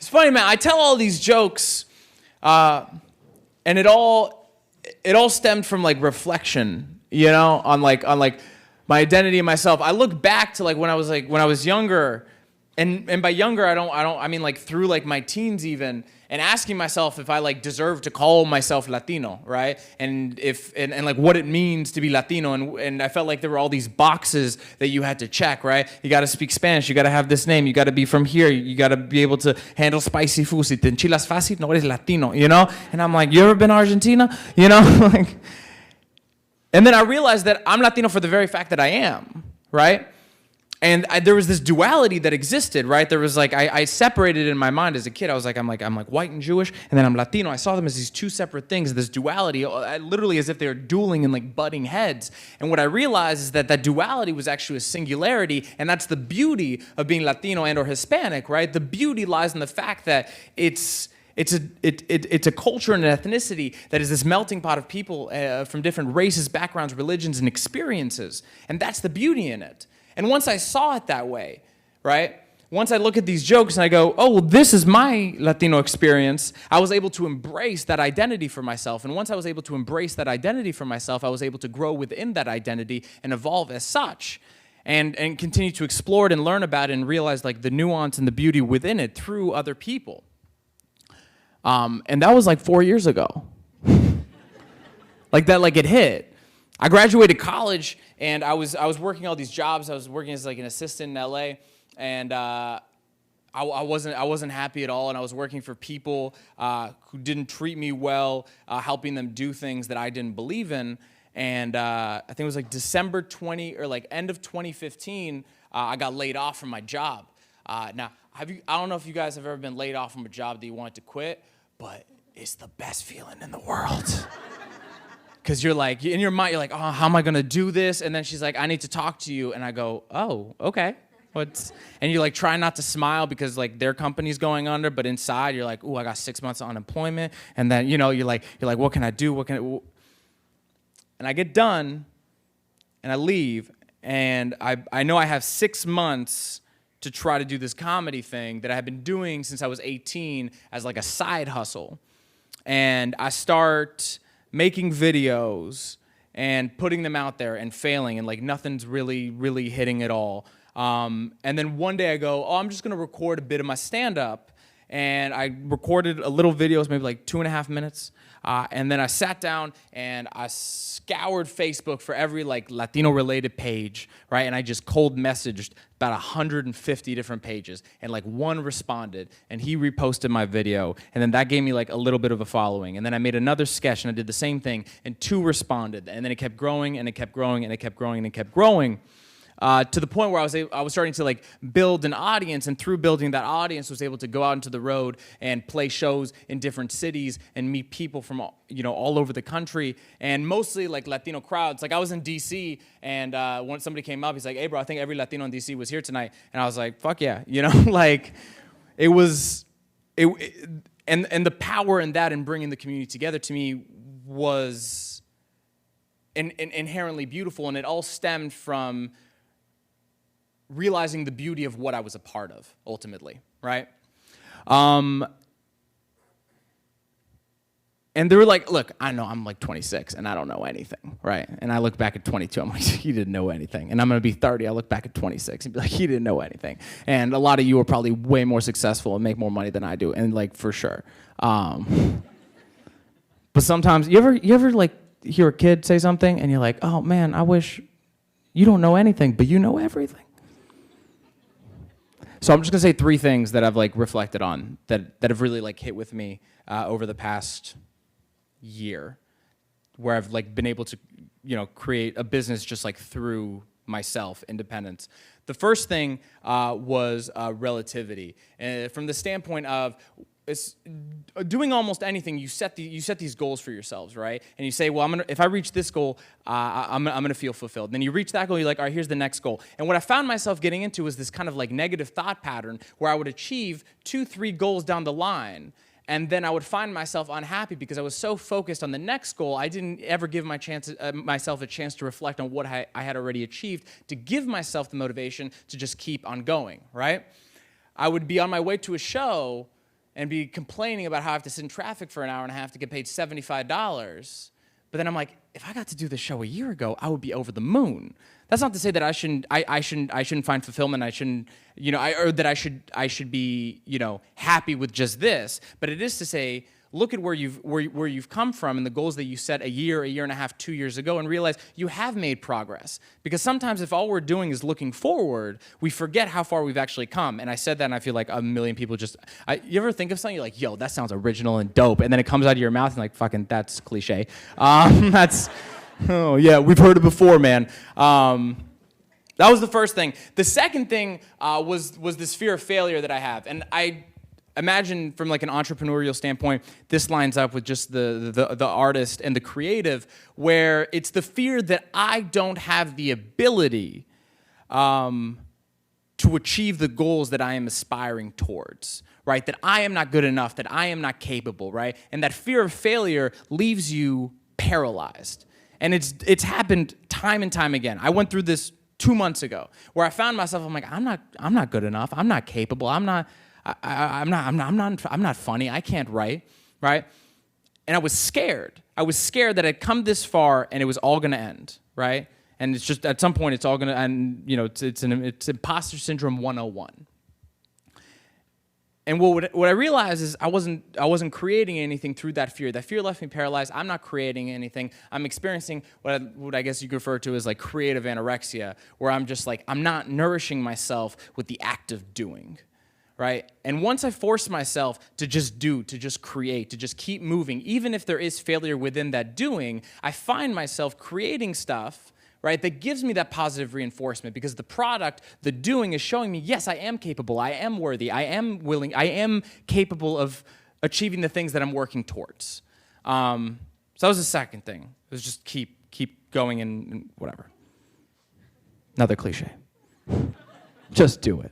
funny, man. I tell all these jokes, and it all stemmed from like reflection, on my identity and myself. I look back to when I was younger, and by younger I mean like through like my teens even, and asking myself if I like deserve to call myself Latino, right? And like what it means to be Latino, and I felt like there were all these boxes that you had to check, right? You got to speak Spanish, you got to have this name, you got to be from here, you got to be able to handle spicy food. Si te enchilas fácil, no eres Latino, And I'm like, you ever been to Argentina? Like, and then I realized that I'm Latino for the very fact that I am, right? And there was this duality that existed, right? There was like, I separated in my mind as a kid. I was like, I'm white and Jewish, and then I'm Latino. I saw them as these two separate things, this duality, literally as if they were dueling and like butting heads. And what I realized is that duality was actually a singularity, and that's the beauty of being Latino and or Hispanic, right? The beauty lies in the fact that it's a culture and an ethnicity that is this melting pot of people from different races, backgrounds, religions, and experiences. And that's the beauty in it. And once I saw it that way, right? Once I look at these jokes and I go, oh, well, this is my Latino experience, I was able to embrace that identity for myself. And once I was able to embrace that identity for myself, I was able to grow within that identity and evolve as such. And continue to explore it and learn about it and realize like the nuance and the beauty within it through other people. And that was like 4 years ago. It hit. I graduated college, and I was working all these jobs. I was working as like an assistant in LA, and I wasn't happy at all. And I was working for people who didn't treat me well, helping them do things that I didn't believe in. And I think it was like December 20 or like end of 2015. I got laid off from my job. Now, I don't know if you guys have ever been laid off from a job that you wanted to quit, but it's the best feeling in the world. Because you're like, in your mind, you're like, oh, how am I going to do this? And then she's like, I need to talk to you. And I go, oh, okay. And you like try not to smile because like their company's going under, but inside you're like, ooh, I got 6 months of unemployment. And then, you're like, what can I do? And I get done and I leave. And I know I have 6 months to try to do this comedy thing that I have been doing since I was 18 as like a side hustle. And I start making videos and putting them out there and failing, and like nothing's really hitting at all. And then one day I go, oh, I'm just gonna record a bit of my stand-up. And I recorded a little video, maybe like 2.5 minutes. And then I sat down and I scoured Facebook for every like Latino-related page, right? And I just cold messaged about 150 different pages, and like one responded, and he reposted my video, and then that gave me like a little bit of a following. And then I made another sketch, and I did the same thing, and 2 responded, and then it kept growing, and it kept growing, and it kept growing, and it kept growing. To the point where I was starting to like build an audience, and through building that audience was able to go out into the road and play shows in different cities and meet people from all over the country, and mostly like Latino crowds. Like I was in DC, and when somebody came up, he's like, hey bro, I think every Latino in DC was here tonight. And I was like, fuck yeah, like it was and the power in that and bringing the community together to me was inherently beautiful, and it all stemmed from realizing the beauty of what I was a part of, ultimately, right? And they were like, look, I know I'm like 26, and I don't know anything, right? And I look back at 22, I'm like, he didn't know anything. And I'm gonna be 30, I look back at 26, and be like, he didn't know anything. And a lot of you are probably way more successful and make more money than I do, and like, for sure. But sometimes, you ever like hear a kid say something, and you're like, oh man, I wish you don't know anything, but you know everything. So I'm just gonna say 3 things that I've like reflected on that have really like hit with me over the past year, where I've like been able to create a business just like through myself, independence. The first thing was relativity, from the standpoint of doing almost anything. You set these goals for yourselves, right? And you say, well, if I reach this goal, I'm gonna feel fulfilled. Then you reach that goal, you're like, all right, here's the next goal. And what I found myself getting into was this kind of like negative thought pattern where I would achieve 2-3 goals down the line, and then I would find myself unhappy because I was so focused on the next goal, I didn't ever give myself a chance to reflect on what I had already achieved, to give myself the motivation to just keep on going, right? I would be on my way to a show, and be complaining about how I have to sit in traffic for an hour and a half to get paid $75. But then I'm like, if I got to do this show a year ago, I would be over the moon. That's not to say that I shouldn't find fulfillment. I shouldn't, or that I should be, happy with just this. But it is to say, look at where you've come from and the goals that you set a year and a half, 2 years ago, and realize you have made progress. Because sometimes if all we're doing is looking forward, we forget how far we've actually come. And I said that, and I feel like a million people you ever think of something, you're like, yo, that sounds original and dope, and then it comes out of your mouth and like, fucking, that's cliche. Oh yeah, we've heard it before, man. That was the first thing. The second thing was this fear of failure that I have, and I imagine from like an entrepreneurial standpoint, this lines up with just the artist and the creative, where it's the fear that I don't have the ability to achieve the goals that I am aspiring towards, right? That I am not good enough, that I am not capable, right? And that fear of failure leaves you paralyzed. And it's happened time and time again. I went through this 2 months ago, where I found myself, I'm like, I'm not good enough, I'm not capable, I'm not funny, I can't write, right? And I was scared. I was scared that I'd come this far and it was all gonna end, right? And it's just, at some point, it's all gonna end, it's imposter syndrome 101. And what I realized is I wasn't creating anything through that fear. That fear left me paralyzed. I'm not creating anything. I'm experiencing what I guess you could refer to as like creative anorexia, where I'm just like, I'm not nourishing myself with the act of doing, right? And once I force myself to just do, to just create, to just keep moving, even if there is failure within that doing, I find myself creating stuff, right, that gives me that positive reinforcement, because the product, the doing, is showing me, yes, I am capable, I am worthy, I am willing, I am capable of achieving the things that I'm working towards. So that was the second thing. It was just keep going and whatever. Another cliche. Just do it.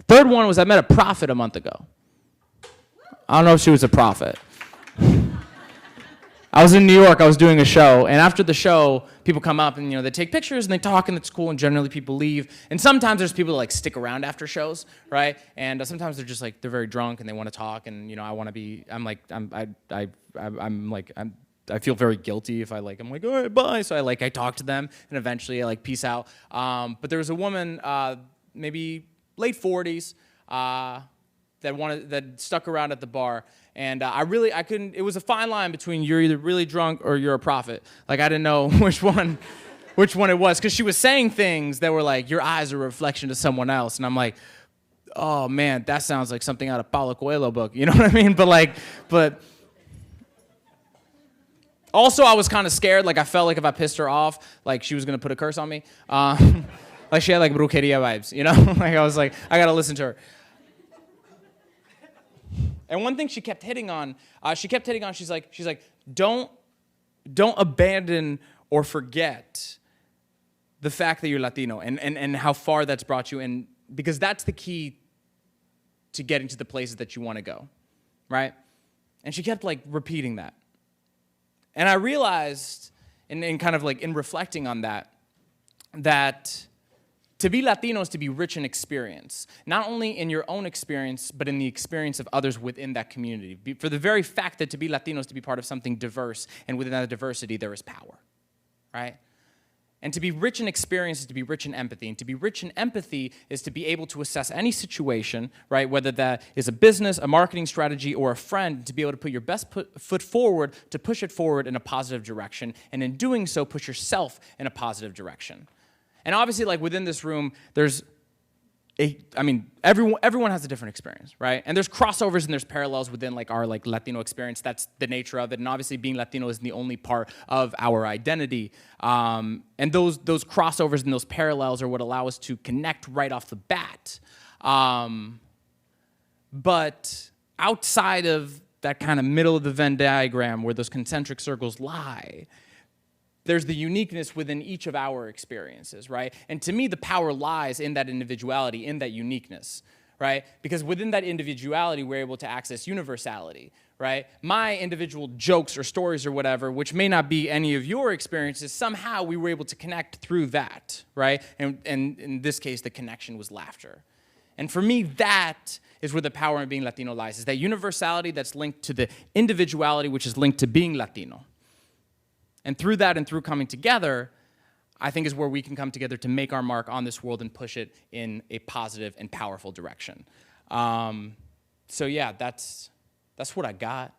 Third one was I met a prophet a month ago. I don't know if she was a prophet. I was in New York, I was doing a show, and after the show, people come up and they take pictures and they talk and it's cool, and generally people leave. And sometimes there's people that like stick around after shows, right? And sometimes they're just like, they're very drunk and they want to talk, and I want to be, I feel very guilty if I'm like, all right, bye. So I talk to them, and eventually I peace out. But there was a woman, maybe late 40s, that stuck around at the bar. And I couldn't, it was a fine line between you're either really drunk or you're a prophet. I didn't know which one it was, because she was saying things that were like, your eyes are a reflection of someone else. And I'm like, oh man, that sounds like something out of Paulo Coelho book. You know what I mean? But also I was kind of scared. I felt like if I pissed her off, she was going to put a curse on me. She had brujeria vibes, I was like, I got to listen to her. And one thing she kept hitting on, she's like, don't abandon or forget the fact that you're Latino and how far that's brought you, and because that's the key to getting to the places that you want to go, right? And she kept repeating that. And I realized, in kind of in reflecting on that to be Latino is to be rich in experience, not only in your own experience, but in the experience of others within that community. For the very fact that to be Latino is to be part of something diverse, and within that diversity there is power, right? And to be rich in experience is to be rich in empathy, and to be rich in empathy is to be able to assess any situation, right? Whether that is a business, a marketing strategy, or a friend, to be able to put your best foot forward, to push it forward in a positive direction, and in doing so, push yourself in a positive direction. And obviously, within this room, everyone has a different experience, right? And there's crossovers and there's parallels within our Latino experience. That's the nature of it. And obviously, being Latino isn't the only part of our identity. And those crossovers and those parallels are what allow us to connect right off the bat. But outside of that kind of middle of the Venn diagram where those concentric circles lie, there's the uniqueness within each of our experiences, right? And to me, the power lies in that individuality, in that uniqueness, right? Because within that individuality, we're able to access universality, right? My individual jokes or stories or whatever, which may not be any of your experiences, somehow we were able to connect through that, right? And in this case, the connection was laughter. And for me, that is where the power in being Latino lies, is that universality that's linked to the individuality, which is linked to being Latino. And through that and through coming together, I think is where we can come together to make our mark on this world and push it in a positive and powerful direction. So yeah, that's what I got.